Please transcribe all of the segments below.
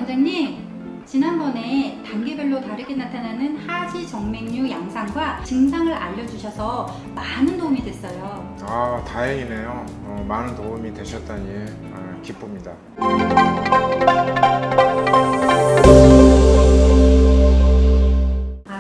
원장님, 지난번에 단계별로 다르게 나타나는 하지 정맥류 양상과 증상을 알려주셔서 많은 도움이 됐어요. 아, 다행이네요. 많은 도움이 되셨다니 기쁩니다.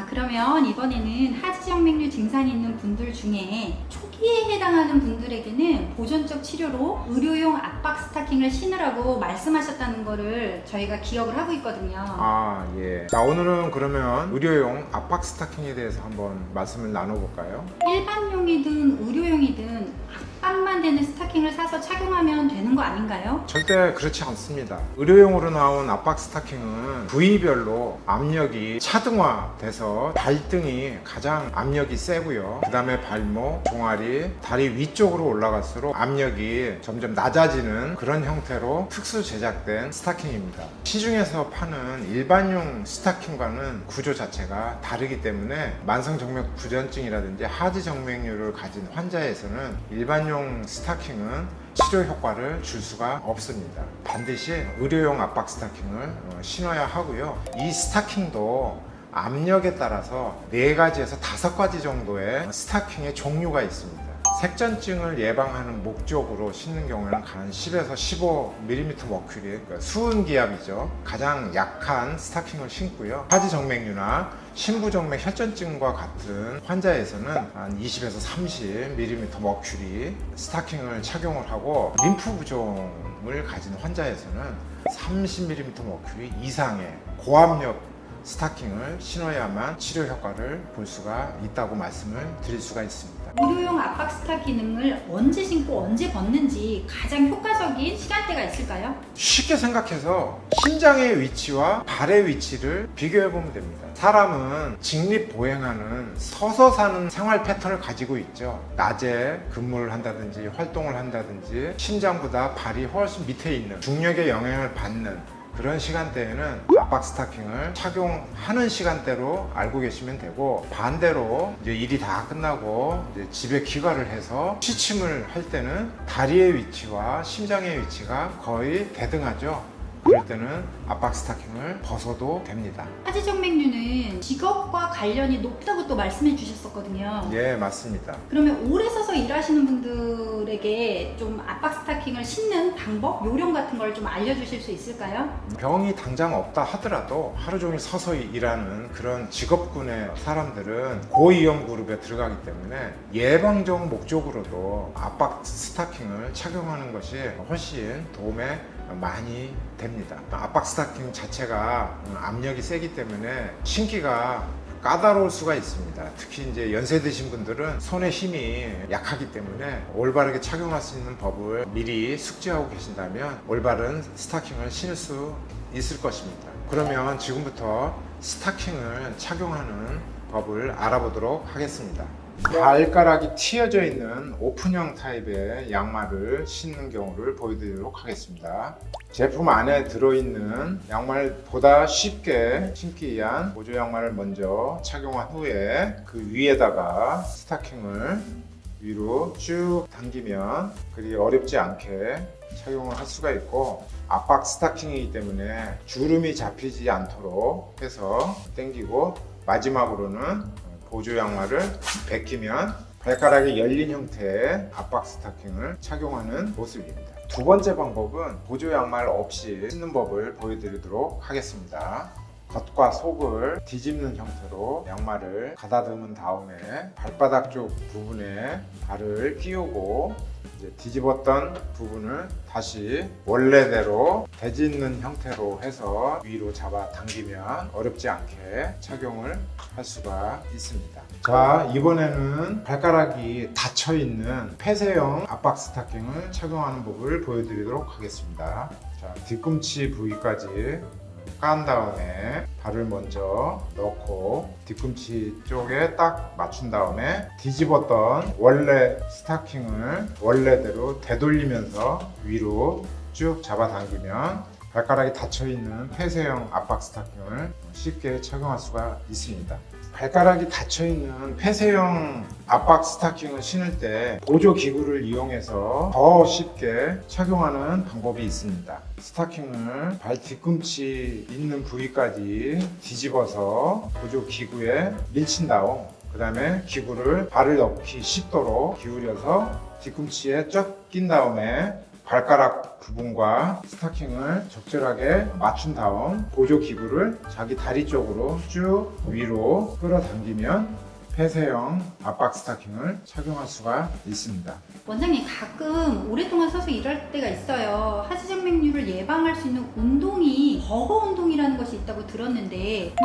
그러면 이번에는 하지 정맥류 증상이 있는 분들 중에 초기에 해당하는 분들에게는 보존적 치료로 의료용 압박 스타킹을 신으라고 말씀하셨다는 거를 저희가 기억을 하고 있거든요. 아, 예. 자, 오늘은 그러면 의료용 압박 스타킹에 대해서 한번 말씀을 나눠볼까요? 일반용이든 의료용이든 압박만 되는 스타킹을 사서 착용하면 되는 거 아닌가요? 절대 그렇지 않습니다. 의료용으로 나온 압박 스타킹은 부위별로 압력이 차등화돼서 발등이 가장 압력이 세고요. 그 다음에 발목, 종아리, 다리 위쪽으로 올라갈수록 압력이 점점 낮아지는 그런 형태로 특수 제작된 스타킹입니다. 시중에서 파는 일반용 스타킹과는 구조 자체가 다르기 때문에 만성정맥 부전증이라든지 하지정맥류를 가진 환자에서는 일반용 스타킹은 치료 효과를 줄 수가 없습니다. 반드시 의료용 압박 스타킹을 신어야 하고요. 이 스타킹도 압력에 따라서 4가지에서 5가지 정도의 스타킹의 종류가 있습니다. 색전증을 예방하는 목적으로 신는 경우에는 한 10에서 15mm 머큐리, 그러니까 수은기압이죠. 가장 약한 스타킹을 신고요. 하지정맥류나 심부정맥 혈전증과 같은 환자에서는 한 20에서 30mm 머큐리 스타킹을 착용을 하고, 림프 부종을 가진 환자에서는 30mm 머큐리 이상의 고압력 스타킹을 신어야만 치료 효과를 볼 수가 있다고 말씀을 드릴 수가 있습니다. 의료용 압박 스타 기능을 언제 신고 언제 벗는지 가장 효과적인 시간대가 있을까요? 쉽게 생각해서 심장의 위치와 발의 위치를 비교해 보면 됩니다. 사람은 직립보행하는 서서 사는 생활 패턴을 가지고 있죠. 낮에 근무를 한다든지 활동을 한다든지 심장보다 발이 훨씬 밑에 있는 중력의 영향을 받는 그런 시간대에는 압박 스타킹을 착용하는 시간대로 알고 계시면 되고, 반대로 이제 일이 다 끝나고 이제 집에 귀가를 해서 취침을 할 때는 다리의 위치와 심장의 위치가 거의 대등하죠. 그럴 때는 압박 스타킹을 벗어도 됩니다. 하지정맥류는 직업과 관련이 높다고 또 말씀해 주셨었거든요. 예, 맞습니다. 그러면 오래 서서 일하시는 분들에게 좀 압박 스타킹을 신는 방법, 요령 같은 걸 좀 알려주실 수 있을까요? 병이 당장 없다 하더라도 하루 종일 서서 일하는 그런 직업군의 사람들은 고위험 그룹에 들어가기 때문에 예방적 목적으로도 압박 스타킹을 착용하는 것이 훨씬 도움에 많이 됩니다. 압박 스타킹 자체가 압력이 세기 때문에 신기가 까다로울 수가 있습니다. 특히 이제 연세 드신 분들은 손의 힘이 약하기 때문에 올바르게 착용할 수 있는 법을 미리 숙지하고 계신다면 올바른 스타킹을 신을 수 있을 것입니다. 그러면 지금부터 스타킹을 착용하는 법을 알아보도록 하겠습니다. 발가락이 튀어져 있는 오픈형 타입의 양말을 신는 경우를 보여드리도록 하겠습니다. 제품 안에 들어있는 양말보다 쉽게 신기 위한 보조 양말을 먼저 착용한 후에 그 위에다가 스타킹을 위로 쭉 당기면 그리 어렵지 않게 착용을 할 수가 있고, 압박 스타킹이기 때문에 주름이 잡히지 않도록 해서 당기고, 마지막으로는 보조 양말을 벗기면 발가락이 열린 형태의 압박 스타킹을 착용하는 모습입니다. 두 번째 방법은 보조 양말 없이 신는 법을 보여드리도록 하겠습니다. 겉과 속을 뒤집는 형태로 양말을 가다듬은 다음에 발바닥 쪽 부분에 발을 끼우고 이제 뒤집었던 부분을 다시 원래대로 되짚는 형태로 해서 위로 잡아 당기면 어렵지 않게 착용을 할 수가 있습니다. 자, 이번에는 발가락이 닫혀 있는 폐쇄형 압박 스타킹을 착용하는 법을 보여드리도록 하겠습니다. 자, 뒤꿈치 부위까지 깐 다음에 발을 먼저 넣고 뒤꿈치 쪽에 딱 맞춘 다음에 뒤집었던 원래 스타킹을 원래대로 되돌리면서 위로 쭉 잡아당기면 발가락이 닫혀있는 폐쇄형 압박 스타킹을 쉽게 착용할 수가 있습니다. 발가락이 닫혀있는 폐쇄형 압박 스타킹을 신을 때 보조 기구를 이용해서 더 쉽게 착용하는 방법이 있습니다. 스타킹을 발 뒤꿈치 있는 부위까지 뒤집어서 보조 기구에 밀친 다음 그 다음에 기구를 발을 넣기 쉽도록 기울여서 뒤꿈치에 쫙 낀 다음에 발가락 부분과 스타킹을 적절하게 맞춘 다음 보조 기구를 자기 다리 쪽으로 쭉 위로 끌어당기면 폐쇄형 압박 스타킹을 착용할 수가 있습니다. 원장님, 가끔 오랫동안 서서 일할 때가 있어요. 하지정맥류를 예방할 수 있는 운동이 버거 운동이라는 것이 있다고 들었는데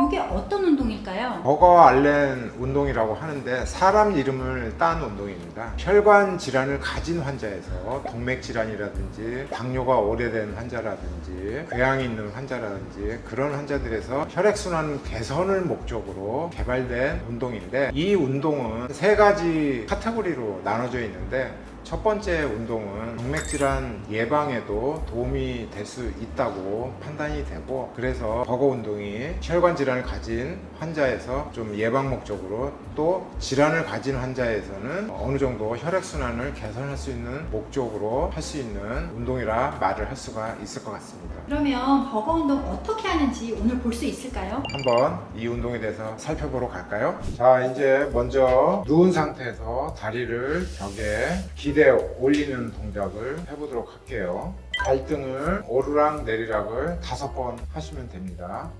이게 어떤 운동일까요? 버거 알렌 운동이라고 하는데 사람 이름을 딴 운동입니다. 혈관 질환을 가진 환자에서 동맥 질환이라든지 당뇨가 오래된 환자라든지 궤양이 있는 환자라든지 그런 환자들에서 혈액순환 개선을 목적으로 개발된 운동인데 이 운동은 세 가지 카테고리로 나눠져 있는데 첫 번째 운동은 동맥질환 예방에도 도움이 될 수 있다고 판단이 되고 그래서 버거 운동이 혈관 질환을 가진 환자에서 좀 예방 목적으로 또 질환을 가진 환자에서는 어느 정도 혈액순환을 개선할 수 있는 목적으로 할 수 있는 운동이라 말을 할 수가 있을 것 같습니다. 그러면 버거 운동 어떻게 하는지 오늘 볼 수 있을까요? 한번 이 운동에 대해서 살펴보러 갈까요? 자, 이제 먼저 누운 상태에서 다리를 벽에 기대 올리는 동작을 해보도록 할게요. 발등을 오르락 내리락을 5번 하시면 됩니다.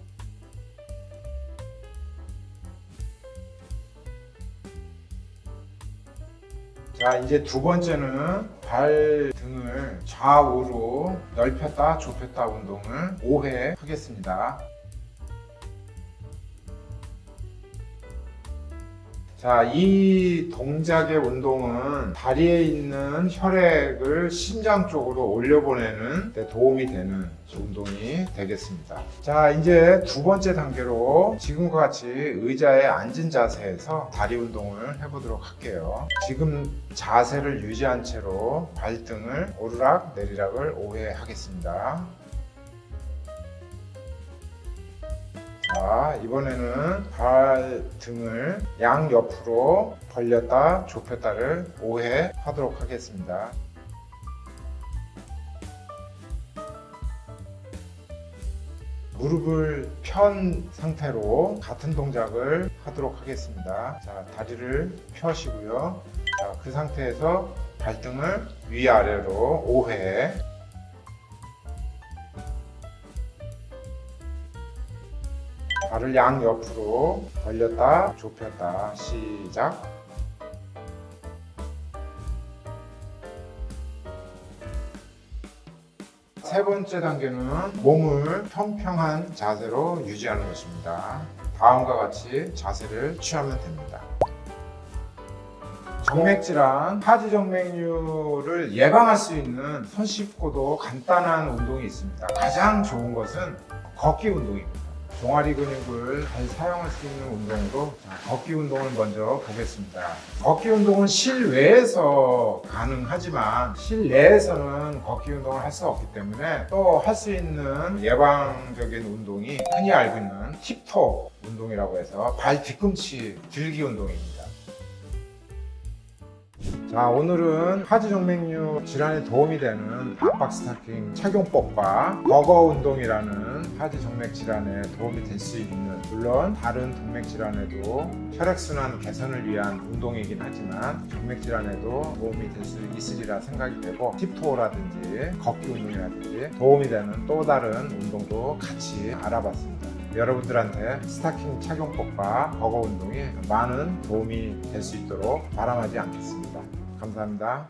자, 이제 두 번째는 발등을 좌우로 넓혔다 좁혔다 운동을 5회 하겠습니다. 자, 이 동작의 운동은 다리에 있는 혈액을 심장 쪽으로 올려보내는 데 도움이 되는 운동이 되겠습니다. 자, 이제 두 번째 단계로 지금과 같이 의자에 앉은 자세에서 다리 운동을 해보도록 할게요. 지금 자세를 유지한 채로 발등을 오르락 내리락을 5회 하겠습니다. 자, 이번에는 발등을 양옆으로 벌렸다 좁혔다를 5회 하도록 하겠습니다. 무릎을 편 상태로 같은 동작을 하도록 하겠습니다. 자, 다리를 펴시고요. 자, 그 상태에서 발등을 위아래로 5회 발을 양옆으로 벌렸다 좁혔다 시작. 세 번째 단계는 몸을 평평한 자세로 유지하는 것입니다. 다음과 같이 자세를 취하면 됩니다. 정맥질환, 하지정맥류를 예방할 수 있는 손쉽고도 간단한 운동이 있습니다. 가장 좋은 것은 걷기 운동입니다. 종아리 근육을 잘 사용할 수 있는 운동으로 걷기 운동을 먼저 보겠습니다. 걷기 운동은 실외에서 가능하지만 실내에서는 걷기 운동을 할 수 없기 때문에 또 할 수 있는 예방적인 운동이 흔히 알고 있는 힙토 운동이라고 해서 발 뒤꿈치 들기 운동입니다. 자, 오늘은 하지정맥류 질환에 도움이 되는 압박 스타킹 착용법과 버거 운동이라는 하지정맥 질환에 도움이 될 수 있는, 물론 다른 동맥 질환에도 혈액순환 개선을 위한 운동이긴 하지만 정맥 질환에도 도움이 될 수 있으리라 생각이 되고 힙토라든지 걷기 운동이라든지 도움이 되는 또 다른 운동도 같이 알아봤습니다. 여러분들한테 스타킹 착용법과 버거 운동이 많은 도움이 될 수 있도록 바람하지 않겠습니다. 감사합니다.